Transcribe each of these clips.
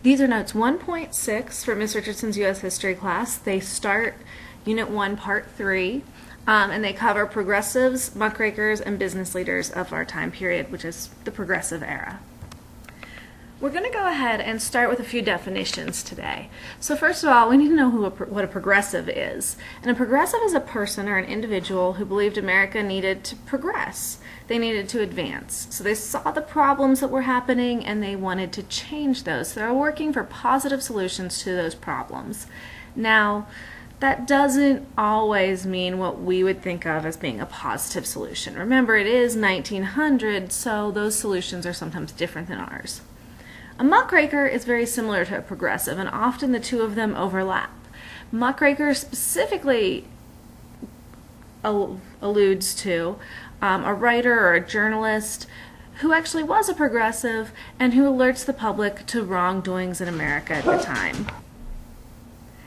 These are notes 1.6 for Ms. Richardson's U.S. History class. They start Unit 1, Part 3, and they cover progressives, muckrakers, and business leaders of our time period, which is the Progressive Era. We're going to go ahead and start with a few definitions today. So first of all, we need to know what a progressive is. And a progressive is a person or an individual who believed America needed to progress. They needed to advance. So they saw the problems that were happening and they wanted to change those. So they're working for positive solutions to those problems. Now, that doesn't always mean what we would think of as being a positive solution. Remember, it is 1900, so those solutions are sometimes different than ours. A muckraker is very similar to a progressive, and often the two of them overlap. Muckraker specifically alludes to a writer or a journalist who actually was a progressive and who alerts the public to wrongdoings in America at the time.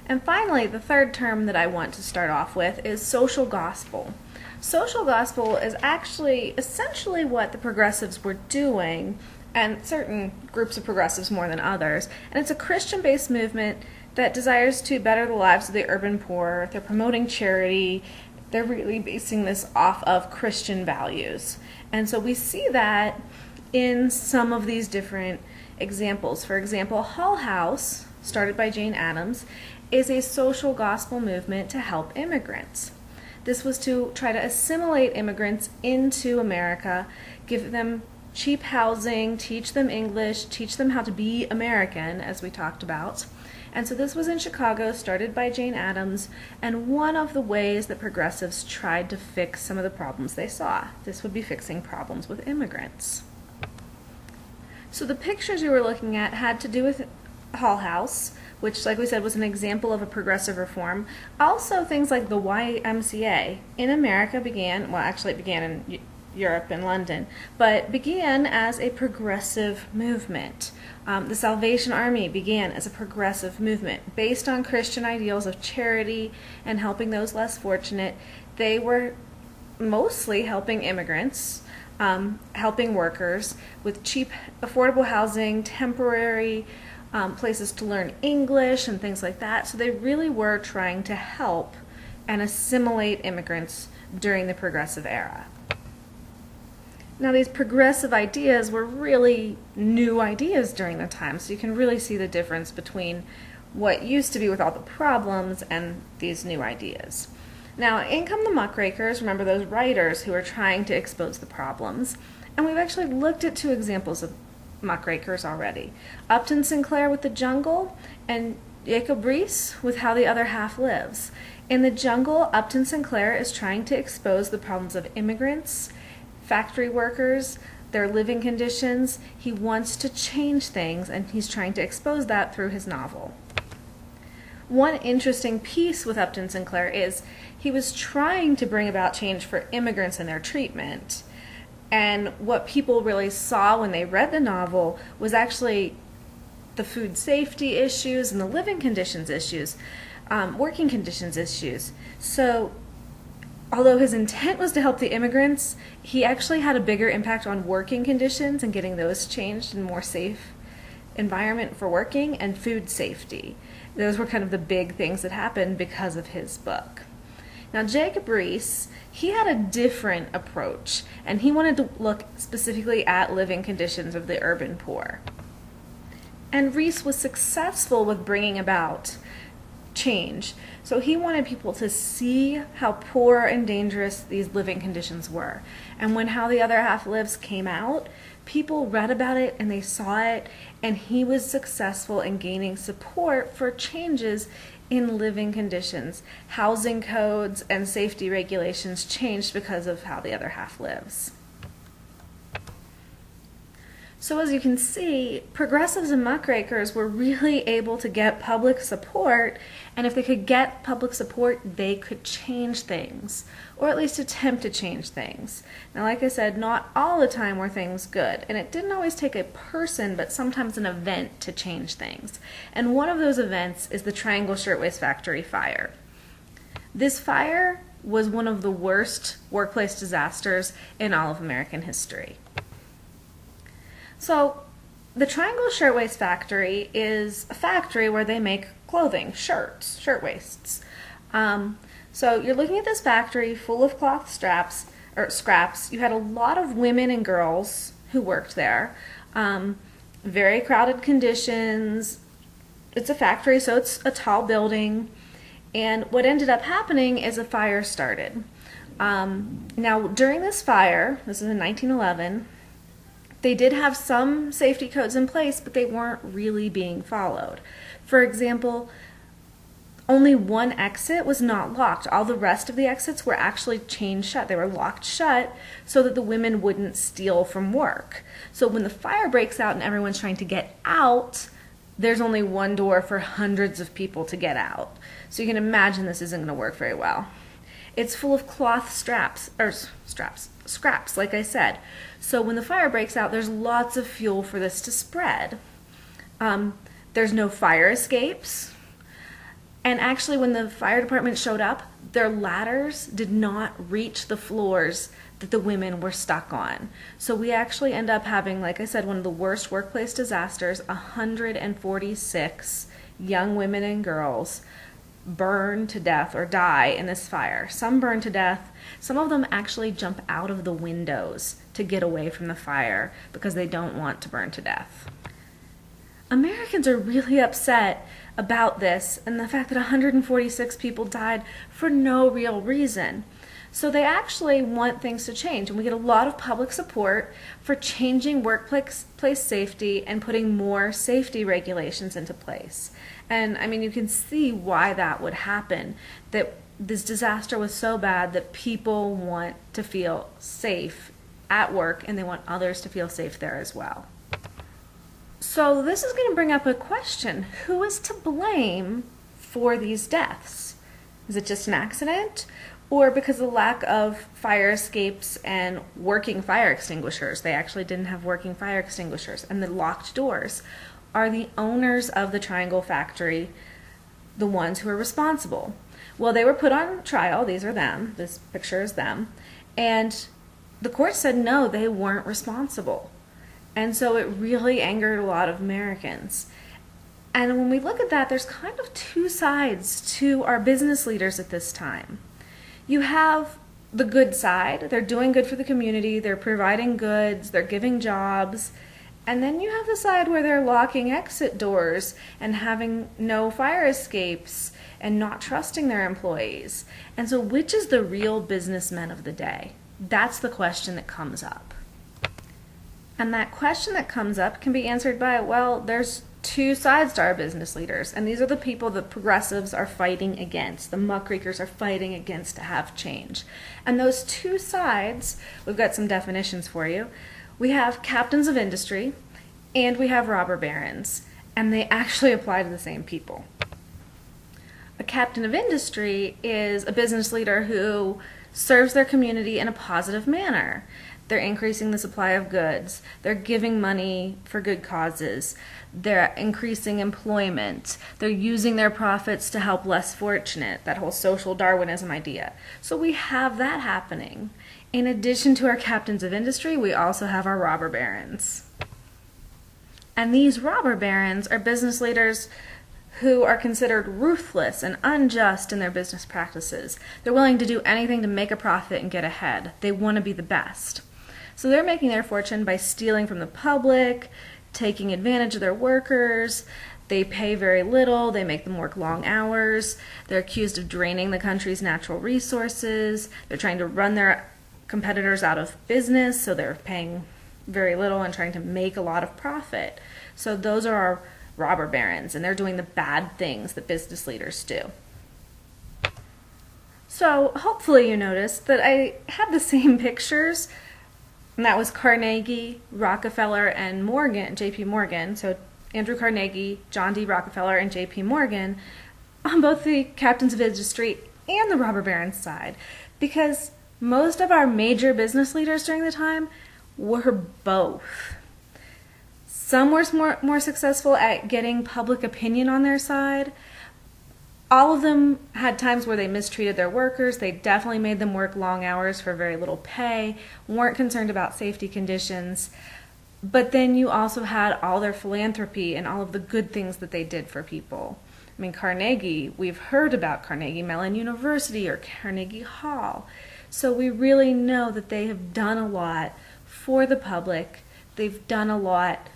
And finally, the third term that I want to start off with is social gospel. Social gospel is actually essentially what the progressives were doing, and certain groups of progressives more than others. And it's a Christian-based movement that desires to better the lives of the urban poor. They're promoting charity. They're really basing this off of Christian values. And so we see that in some of these different examples. For example, Hull House, started by Jane Addams, is a social gospel movement to help immigrants. This was to try to assimilate immigrants into America, give them cheap housing, teach them English, teach them how to be American, as we talked about. And so this was in Chicago, started by Jane Addams, and one of the ways that progressives tried to fix some of the problems they saw. This would be fixing problems with immigrants. So the pictures you were looking at had to do with Hull House, which, like we said, was an example of a progressive reform. Also, things like the YMCA in America began, well, actually it began in Europe and London, but began as a progressive movement. The Salvation Army began as a progressive movement based on Christian ideals of charity and helping those less fortunate. They were mostly helping immigrants, helping workers with cheap, affordable housing, temporary places to learn English and things like that. So they really were trying to help and assimilate immigrants during the Progressive Era. Now, these progressive ideas were really new ideas during the time, so you can really see the difference between what used to be with all the problems and these new ideas. Now, in come the muckrakers, remember those writers who are trying to expose the problems, and we've actually looked at two examples of muckrakers already. Upton Sinclair with The Jungle, and Jacob Riis with How the Other Half Lives. In The Jungle, Upton Sinclair is trying to expose the problems of immigrants, factory workers, their living conditions. He wants to change things, and he's trying to expose that through his novel. One interesting piece with Upton Sinclair is he was trying to bring about change for immigrants and their treatment. And what people really saw when they read the novel was actually the food safety issues and the living conditions issues, working conditions issues. So although his intent was to help the immigrants, he actually had a bigger impact on working conditions and getting those changed in a more safe environment for working, and food safety. Those were kind of the big things that happened because of his book. Now, Jacob Riis, he had a different approach, and he wanted to look specifically at living conditions of the urban poor. And Riis was successful with bringing about change. So he wanted people to see how poor and dangerous these living conditions were. And when How the Other Half Lives came out, people read about it and they saw it, and he was successful in gaining support for changes in living conditions. Housing codes and safety regulations changed because of How the Other Half Lives. So as you can see, progressives and muckrakers were really able to get public support, and if they could get public support, they could change things, or at least attempt to change things. Now, like I said, not all the time were things good, and it didn't always take a person, but sometimes an event to change things. And one of those events is the Triangle Shirtwaist Factory fire. This fire was one of the worst workplace disasters in all of American history. So The Triangle Shirtwaist Factory is a factory where they make clothing, shirts, shirtwaists. So you're looking at this factory full of cloth straps or scraps. You had a lot of women and girls who worked there. Very crowded conditions. It's a factory, so it's a tall building. And what ended up happening is a fire started. Now, during this fire, this is in 1911, they did have some safety codes in place, but they weren't really being followed. For example, only one exit was not locked. All the rest of the exits were actually chained shut. They were locked shut so that the women wouldn't steal from work. So when the fire breaks out and everyone's trying to get out, there's only one door for hundreds of people to get out. So you can imagine this isn't going to work very well. It's full of cloth scraps, like I said. So when the fire breaks out, there's lots of fuel for this to spread. There's no fire escapes. And actually, when the fire department showed up, their ladders did not reach the floors that the women were stuck on. So we actually end up having, like I said, one of the worst workplace disasters. 146 young women and girls burn to death or die in this fire. Some burn to death. Some of them actually jump out of the windows to get away from the fire because they don't want to burn to death. Americans are really upset about this and the fact that 146 people died for no real reason. So they actually want things to change, and we get a lot of public support for changing workplace safety and putting more safety regulations into place. And I mean, you can see why that would happen, that this disaster was so bad that people want to feel safe at work and they want others to feel safe there as well. So this is going to bring up a question. Who is to blame for these deaths? Is it just an accident? Or because of the lack of fire escapes and working fire extinguishers? They actually didn't have working fire extinguishers and the locked doors. Are the owners of the Triangle Factory the ones who are responsible? Well, they were put on trial. These are them. This picture is them. And the court said no, they weren't responsible. And so it really angered a lot of Americans. And when we look at that, there's kind of two sides to our business leaders at this time. You have the good side. They're doing good for the community. They're providing goods. They're giving jobs. And then you have the side where they're locking exit doors and having no fire escapes and not trusting their employees. And so which is the real businessmen of the day? That's the question that comes up. And that question that comes up can be answered by, well, there's two sides to our business leaders, and these are the people the progressives are fighting against. The Muckrakers are fighting against to have change. And those two sides, we've got some definitions for you. We have captains of industry, and we have robber barons, and they actually apply to the same people. A captain of industry is a business leader who serves their community in a positive manner. They're increasing the supply of goods. They're giving money for good causes. They're increasing employment. They're using their profits to help less fortunate, that whole social Darwinism idea. So we have that happening. In addition to our captains of industry, we also have our robber barons. And these robber barons are business leaders who are considered ruthless and unjust in their business practices. They're willing to do anything to make a profit and get ahead. They want to be the best. So they're making their fortune by stealing from the public, taking advantage of their workers. They pay very little. They make them work long hours. They're accused of draining the country's natural resources. They're trying to run their competitors out of business, so they're paying very little and trying to make a lot of profit. So those are our robber barons, and they're doing the bad things that business leaders do. So hopefully you noticed that I had the same pictures, and that was Carnegie, Rockefeller, and Morgan, J.P. Morgan. So Andrew Carnegie, John D. Rockefeller, and J.P. Morgan on both the captains of industry and the robber baron side, because most of our major business leaders during the time were both. Some were more successful at getting public opinion on their side. All of them had times where they mistreated their workers. They definitely made them work long hours for very little pay, weren't concerned about safety conditions. But then you also had all their philanthropy and all of the good things that they did for people. I mean, Carnegie, we've heard about Carnegie Mellon University or Carnegie Hall. So we really know that they have done a lot for the public. They've done a lot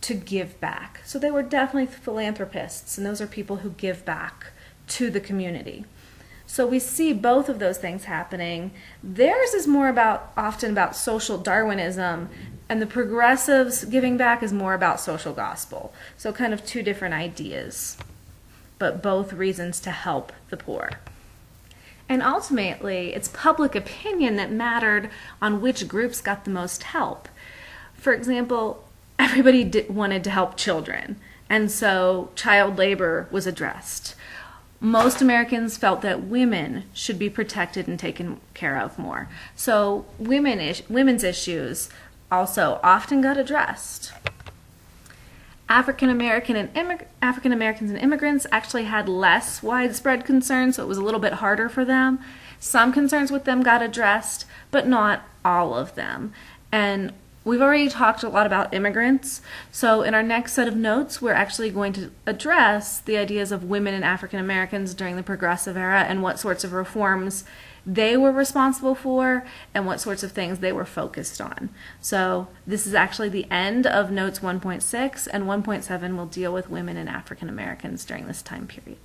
to give back. So they were definitely philanthropists, and those are people who give back to the community. So we see both of those things happening. Theirs is more often about social Darwinism, and the progressives giving back is more about social gospel. So kind of two different ideas, but both reasons to help the poor. And ultimately, it's public opinion that mattered on which groups got the most help. For example, everybody wanted to help children, and so child labor was addressed. Most Americans felt that women should be protected and taken care of more. So women's issues also often got addressed. African Americans and immigrants actually had less widespread concerns, so it was a little bit harder for them. Some concerns with them got addressed, but not all of them. And we've already talked a lot about immigrants, so in our next set of notes, we're actually going to address the ideas of women and African Americans during the Progressive Era and what sorts of reforms they were responsible for and what sorts of things they were focused on. So this is actually the end of notes 1.6, and 1.7 will deal with women and African Americans during this time period.